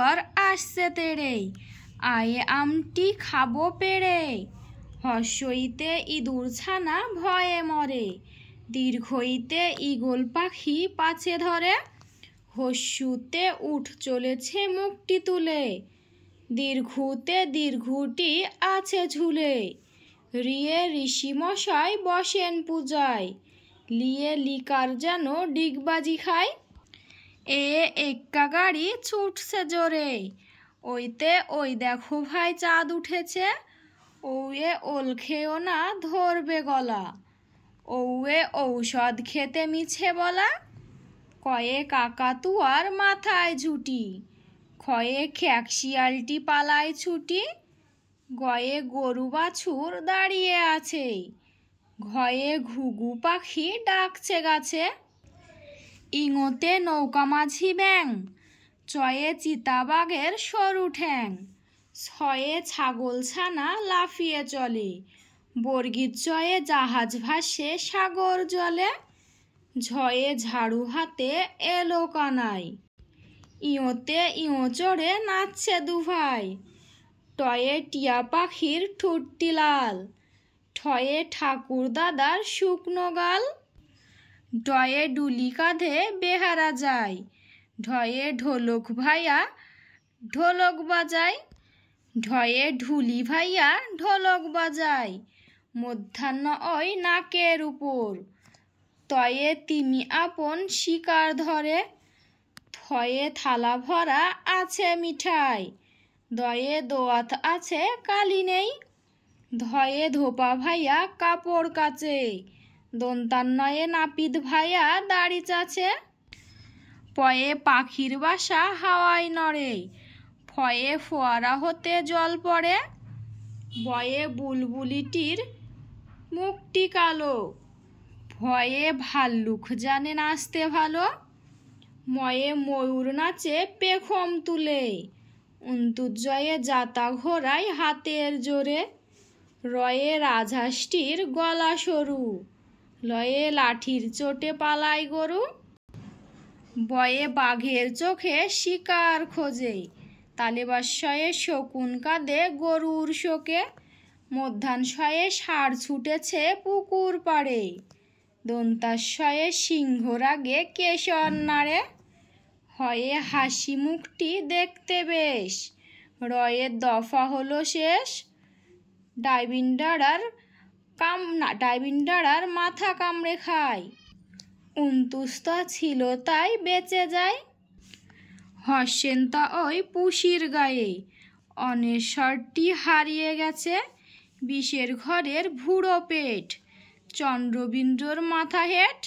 আর আসছে তেড়ে, আয়ে আমটি খাবো পেড়ে। হর্ষইতে ইঁদুর ছানা ভয়ে মরে, দীর্ঘইতে ঈগল পাখি পাছে ধরে। হস্যুতে উঠ চলেছে মুখটি তুলে, দীর্ঘুতে দীর্ঘটি আছে ঝুলে। রিয়ে ঋষিমশাই বসেন পূজায়, লিয়ে লিকার যেন ডিগবাজি খায়। এ এক্কা গাড়ি ছুটছে জোরে, ওইতে ওই দেখো ভাই চাঁদ উঠেছে। ওয়ে ওল খেও না ধরবে গলা, ওয়ে ঔষধ খেতে মিছে বলা। কয়ে কাকাতুয়ার মাথায় ঝুটি, ক্ষয়ে খ্যাকশিয়ালটি পালায় ছুটি। গয়ে গরু বাছুর দাঁড়িয়ে আছে, ঘয়ে ঘুঘু পাখি ডাকছে গাছে। ইঙোতে নৌকা মাঝি ব্যাং, চয়ে চিতাবাঘের সরু ঠ্যাং। ছয়ে ছাগল ছানা লাফিয়ে চলে, বর্গির চয়ে জাহাজ ভাসে সাগর জলে। ঝয়ে ঝাড়ু হাতে এলো কানাই, ইঁতে ইঁ চড়ে নাচছে দুভাই। টয়ে টিয়া পাখির ঠুটটি লাল, ঠয়ে ঠাকুর দাদার শুকনো গাল। ডয়ে ডুলি কাঁধে বেহারা যায়, ঢয়ে ঢোলক ভাইয়া ঢোলক বাজায়। ঢয়ে ঢুলি ভাইয়া ঢোলক বাজায়, মধ্যাহ্ন ওই নাকের উপর। তয়ে তিমি আপন শিকার ধরে, থয়ে থালা ভরা আছে মিঠাই। দয়ে দোয়াত আছে কালি নেই, ধয়ে ধোপা ভাইয়া কাপড় কাচে। দন্তান্নয়ে নাপিত ভাইয়া দাড়ি চাচে। পয়ে পাখির বাসা হাওয়ায় নড়ে, ফয়ে ফোয়ারা হতে জল পড়ে। বয়ে বুলবুলিটির মুখটি কালো, ভয়ে ভাল্লুক জানে নাচতে ভালো। ময়ে ময়ূর নাচে পেখম তুলে, অন্তুজয়ে জাতা ঘোড়ায় হাতের জোরে। রয়ে রাজহাঁসটির গলা সরু, লয়ে লাঠির চোটে পালায় গরু। বয়ে বাঘের চোখে শিকার খোঁজে, তালেবাসয়ে শকুন কাঁদে গরুর শোকে। মধ্যাহ্নশয়ে ষাঁড় ছুটেছে পুকুর পাড়ে, দন্তাশয়ে সিংহ রাগে কেশর নাড়ে। হয়ে হাসি মুখটি দেখতে বেশ, রয়ে দফা হলো শেষ। ডাইবিন্ডারার মাথা কামড়ে খায়, উন্তুস্তা ছিল তাই বেঁচে যায়। হর্ষেন্তা ওই পুষির গায়ে, অনেশ্বরটি হারিয়ে গেছে। বিষের ঘরের ভুড়ো পেট, চন্দ্রবিন্দুর মাথা হেট।